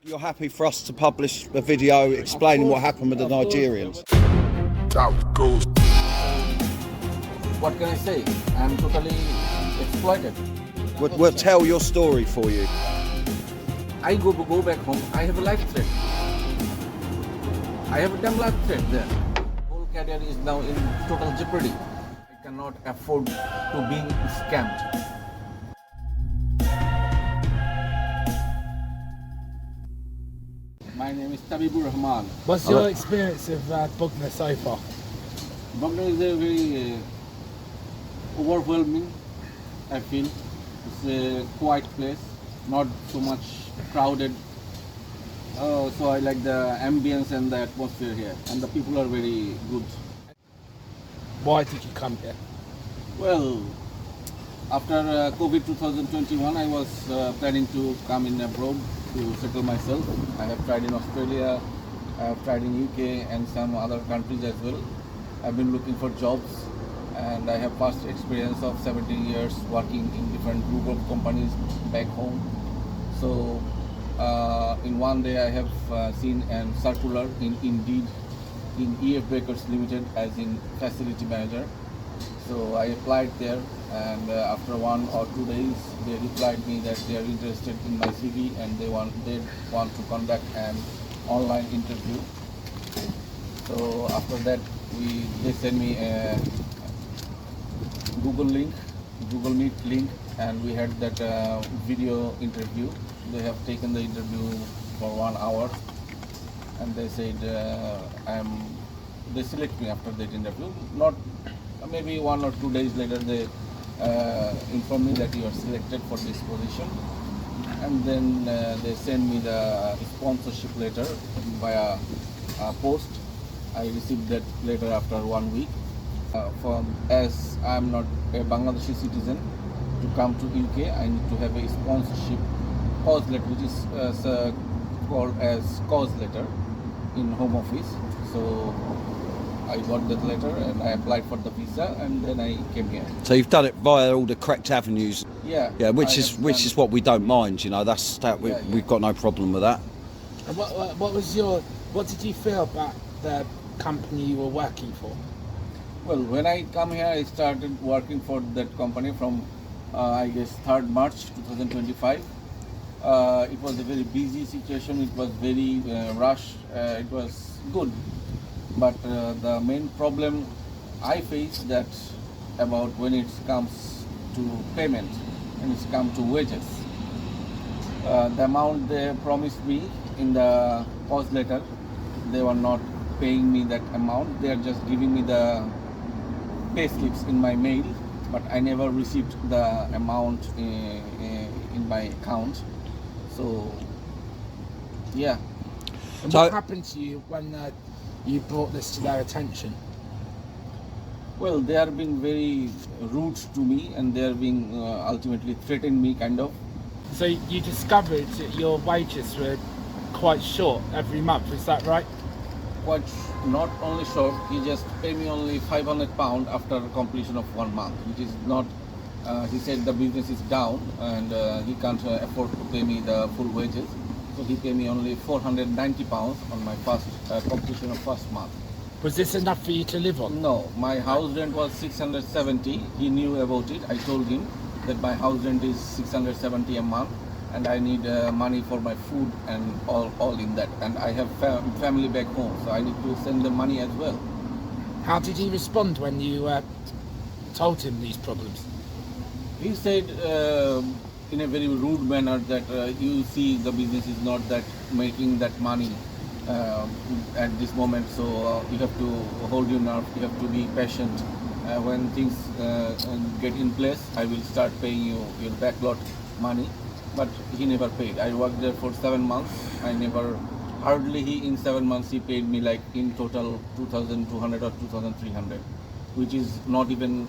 You're happy for us to publish a video explaining what happened with the Nigerians? What can I say? I'm totally exploited. We'll tell your story for you. I go back home, I have a life threat. I have a damn life threat there. Whole career is now in total jeopardy. I cannot afford to be scammed. My name is Tabibur Rahman. What's your experience of Bugna so far? Bangladesh is a very overwhelming, I feel. It's a quiet place, not so much crowded. So I like the ambience and the atmosphere here, and the people are very good. Why did you come here? Well, after COVID 2021, I was planning to come in abroad to settle myself. I have tried in Australia, I have tried in UK and some other countries as well. I've been looking for jobs, and I have past experience of 17 years working in different group of companies back home. So in one day I have seen a circular in Indeed in EF Bakers Limited as in facility manager. So I applied there, and after 1 or 2 days they replied me that they are interested in my CV and they want to conduct an online interview. So after that they sent me a Google Meet link, and we had that video interview. They have taken the interview for 1 hour, and they said they select me after that interview. Not maybe 1 or 2 days later they informed me that you are selected for this position, and then they send me the sponsorship letter via post. I received that letter after 1 week. As I am not a Bangladeshi citizen, to come to UK I need to have a sponsorship cause letter, which is called as cause letter in Home Office. So I got that letter and I applied for the visa, and then I came here. So you've done it via all the correct avenues. Yeah. Yeah, which is what we don't mind. You know, we've got no problem with that. And what did you feel about the company you were working for? Well, when I come here, I started working for that company from I guess 3rd March 2025. It was a very busy situation. It was very rush. It was good. But the main problem I face that about when it comes to payment, when it comes to wages, the amount they promised me in the cause letter, they were not paying me that amount. They are just giving me the pay slips in my mail, but I never received the amount in my account. So yeah. And what happened to you when you brought this to their attention? Well, they are being very rude to me, and they are being ultimately threatened me, kind of. So you discovered that your wages were quite short every month, is that right? Quite not only short, he just paid me only £500 after completion of 1 month, which is not. He said the business is down and he can't afford to pay me the full wages. So he paid me only £490 on my first completion of first month. Was this enough for you to live on? No, my house rent was 670. He knew about it. I told him that my house rent is 670 a month, and I need money for my food and all in that. And I have family back home, so I need to send them money as well. How did he respond when you told him these problems? He said in a very rude manner that you see the business is not that making that money at this moment, so you have to hold your nerve, you have to be patient. When things get in place, I will start paying you your backlot money. But he never paid. I worked there for 7 months. In 7 months he paid me like in total 2,200 or 2,300, which is not even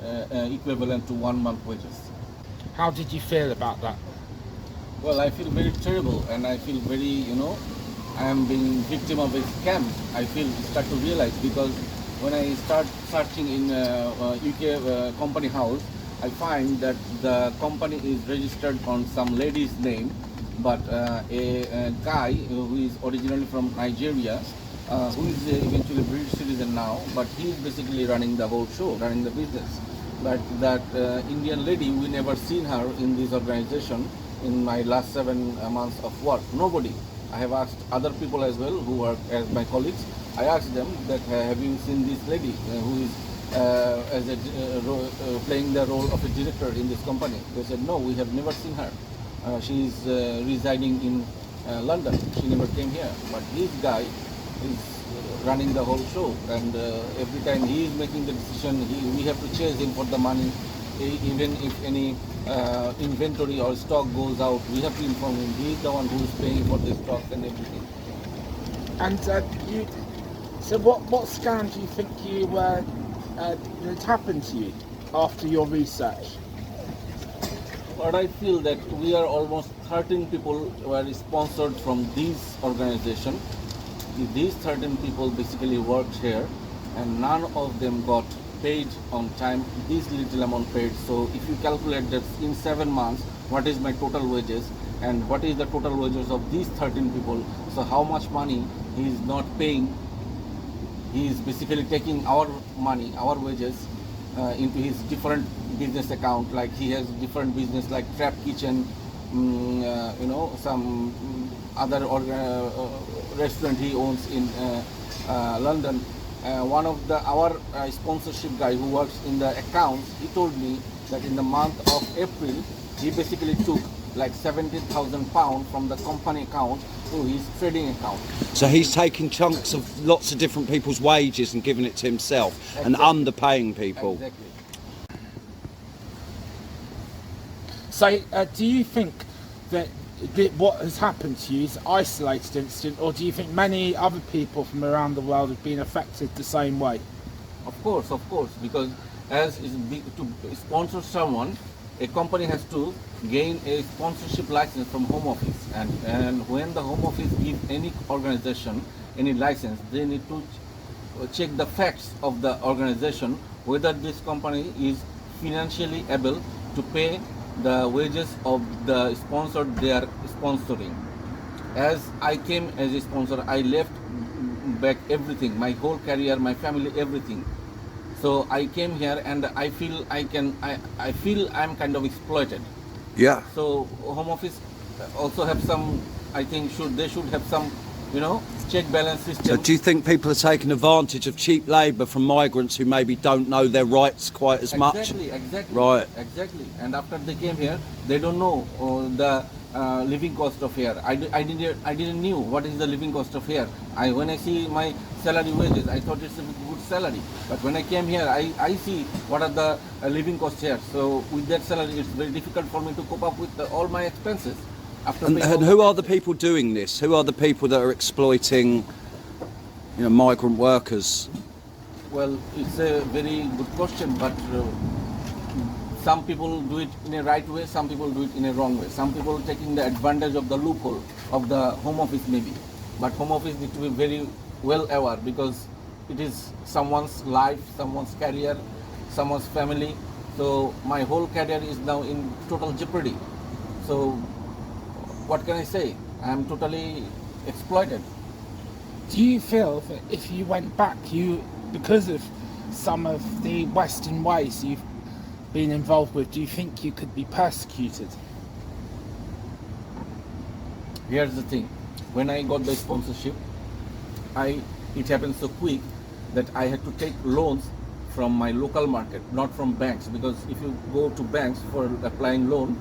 equivalent to 1 month wages. How did you feel about that? Well, I feel very terrible, and I feel very, I am being victim of a scam. I start to realize, because when I start searching in UK company house, I find that the company is registered on some lady's name But a guy who is originally from Nigeria, who is eventually British citizen now, but he is basically running the whole show, running the business. But that Indian lady, we never seen her in this organization in my last 7 months of work. Nobody. I have asked other people as well who are as my colleagues. I asked them that have you seen this lady who is playing the role of a director in this company? They said no, we have never seen her. She is residing in London. She never came here. But this guy is running the whole show, and every time he is making the decision, we have to chase him for the money. Even if any inventory or stock goes out, we have to inform him. He is the one who is paying for the stock and everything. And so what scam do you think that happened to you after your research? But I feel that we are almost 13 people who are sponsored from this organization. These 13 people basically worked here, and none of them got paid on time, this little amount paid. So if you calculate that in 7 months, what is my total wages and what is the total wages of these 13 people, so how much money he is not paying. He is basically taking our money, our wages into his different business account. Like he has different business like Trap Kitchen, some other restaurant he owns in London. One of our sponsorship guy who works in the accounts, he told me that in the month of April, he basically took like 17,000 pounds from the company account to his trading account. So he's taking chunks of lots of different people's wages and giving it to himself and underpaying people. Exactly. So do you think that what has happened to you is an isolated incident, or do you think many other people from around the world have been affected the same way? Of course, because to sponsor someone, a company has to gain a sponsorship license from Home Office, and when the Home Office give any organization any license, they need to check the facts of the organization, whether this company is financially able to pay the wages of the sponsor they are sponsoring. As I came as a sponsor, I left back everything, my whole career, my family, everything. So I came here and I feel I feel I'm kind of exploited. Yeah. So Home Office also have some, I think they should have some, check balance system. So do you think people are taking advantage of cheap labour from migrants who maybe don't know their rights quite as much? Exactly. Right. Exactly. And after they came here, they don't know the living cost of here. I didn't knew what is the living cost of here. When I see my salary wages, I thought it's a good salary. But when I came here, I see what are the living costs here. So with that salary, it's very difficult for me to cope up with all my expenses. And who are the people doing this? Who are the people that are exploiting, migrant workers? Well, it's a very good question, but some people do it in a right way, some people do it in a wrong way. Some people taking the advantage of the loophole of the Home Office maybe. But Home Office need to be very well aware, because it is someone's life, someone's career, someone's family. So my whole career is now in total jeopardy. So what can I say? I am totally exploited. Do you feel that if you went back, because of some of the Western ways you've been involved with, do you think you could be persecuted? Here's the thing. When I got the sponsorship, it happened so quick that I had to take loans from my local market, not from banks, because if you go to banks for applying loan,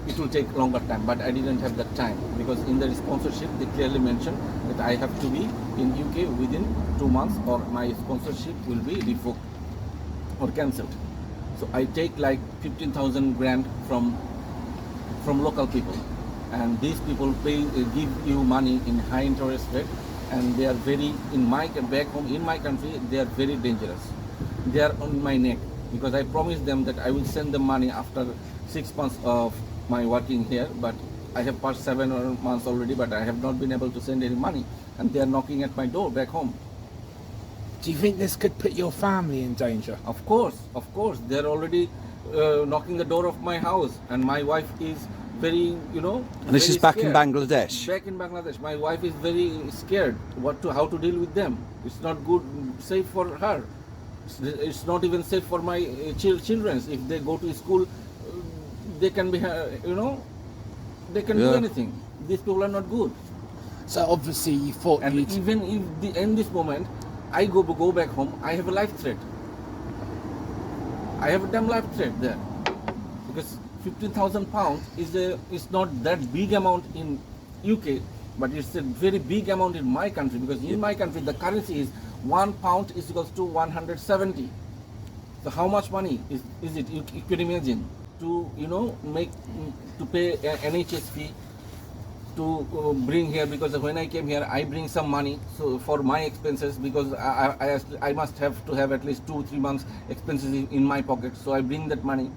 it will take longer time. But I didn't have that time, because in the sponsorship they clearly mentioned that I have to be in UK within 2 months or my sponsorship will be revoked or cancelled. So I take like 15,000 grand from local people, and these people give you money in high interest rate, and they are back home in my country, they are very dangerous. They are on my neck, because I promised them that I will send them money after 6 months of my working here, but I have passed 7 months already, but I have not been able to send any money, and they are knocking at my door back home. Do you think this could put your family in danger? Of course, they're already knocking the door of my house, and my wife is very, you know. And this very is back in scared. Bangladesh. Back in Bangladesh, my wife is very scared how to deal with them. It's not good, safe for her. It's not even safe for my children. If they go to school, they can be, you know, they can do anything. These people are not good. So obviously you thought And you'd... even if in this moment I go back home, I have a life threat. I have a damn life threat there, because £15,000 is not that big amount in UK, but it's a very big amount in my country, because in my country the currency is £1 is equals to 170. So how much money is it? You can imagine to, you know, to pay an NHS fee to bring here, because when I came here I bring some money so for my expenses, because I must have to have at least 2-3 months expenses in my pocket. So I bring that money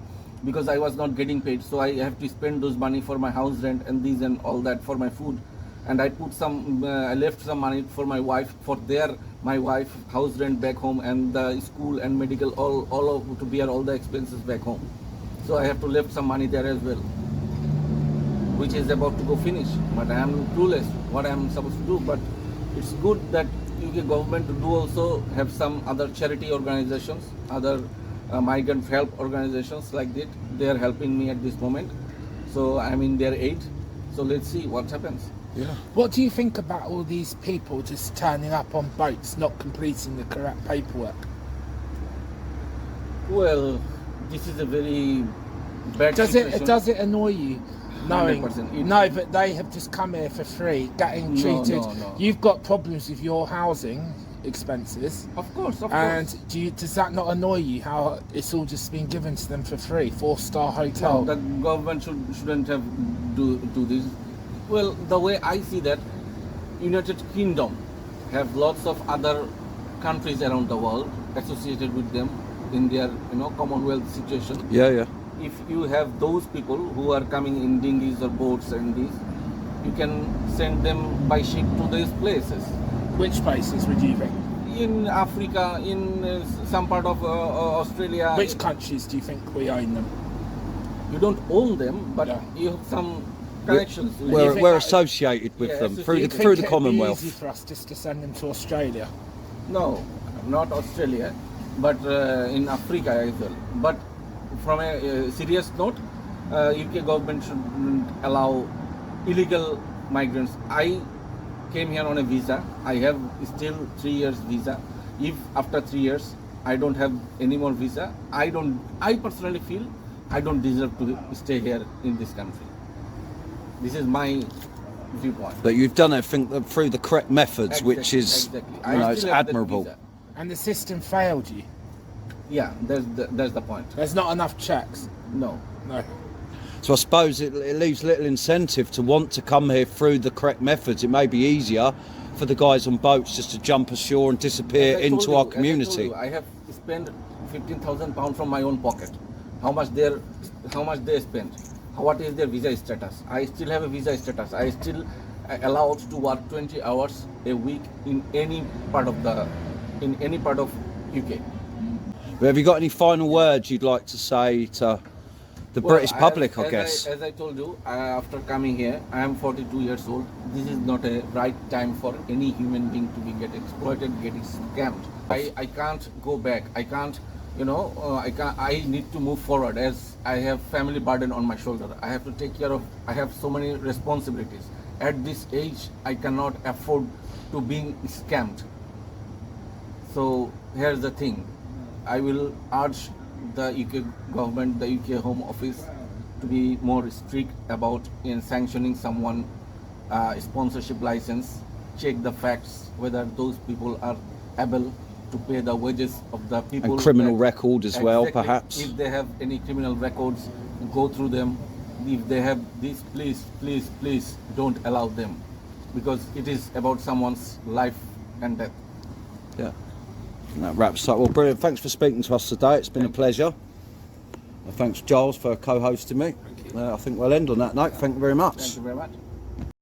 because I was not getting paid, so I have to spend those money for my house rent and these and all that, for my food. And I put some I left some money for my wife, for my wife house rent back home, and the school and medical, all of, to bear all the expenses back home. So I have to left some money there as well, which is about to go finish, but I am clueless what I am supposed to do. But it's good that UK government do also have some other charity organizations, other migrant help organizations like that. They are helping me at this moment, so I am in their aid. So let's see what happens. Yeah. What do you think about all these people just turning up on boats, not completing the correct paperwork? Well, this is a very bad Does situation. it annoy you? Knowing, 100%. no, but they have just come here for free, getting treated. No. You've got problems with your housing expenses, Of course. and does that not annoy you? How it's all just been given to them for free, 4-star hotel? No, the government shouldn't have do this. Well, the way I see that, United Kingdom have lots of other countries around the world associated with them in their, you know, Commonwealth situation. Yeah. If you have those people who are coming in dinghies or boats and these, you can send them by ship to these places. Which places would you think? In Africa, in some part of Australia. Which countries do you think we own them? You don't own them, but Yeah. you have some connections. you We're think that- associated with Yeah, them through associated. the It'd Commonwealth. be easy for us just to send them to Australia. No, not Australia, but in Africa as well. But from a serious note, UK government shouldn't allow illegal migrants. I came here on a visa. I have still 3 years visa. If after 3 years I don't have any more visa, I personally feel I don't deserve to stay here in this country. This is my viewpoint. But you've done everything through the correct methods, which is, exactly. you know, I it's still have that admirable. visa. And the system failed you. Yeah, that's the point. There's not enough checks. No. No. So I suppose it leaves little incentive to want to come here through the correct methods. It may be easier for the guys on boats just to jump ashore and disappear As I told into you- our as I told community. you, I have spent £15,000 from my own pocket. How much they spent? What is their visa status? I still have a visa status. I still allowed to work 20 hours a week in any part of UK. But have you got any final words you'd like to say to the British public, I guess? As I told you, after coming here, I am 42 years old. This is not a right time for any human being to be get exploited, getting scammed. I can't go back. I can't, you know, I need to move forward, as I have family burden on my shoulder. I have to take care of, I have so many responsibilities. At this age, I cannot afford to being scammed. So here's the thing. I will urge the UK government, the UK Home Office, to be more strict about in sanctioning someone sponsorship license. Check the facts whether those people are able to pay the wages of the people. And criminal that- record as well, Exactly. perhaps. If they have any criminal records, go through them. If they have this, please don't allow them, because it is about someone's life and death. Yeah. And that wraps up. Well, brilliant. Thanks for speaking to us today. It's been a pleasure. And thanks, Giles, for co-hosting me. I think we'll end on that note. Thank you very much. Thank you very much.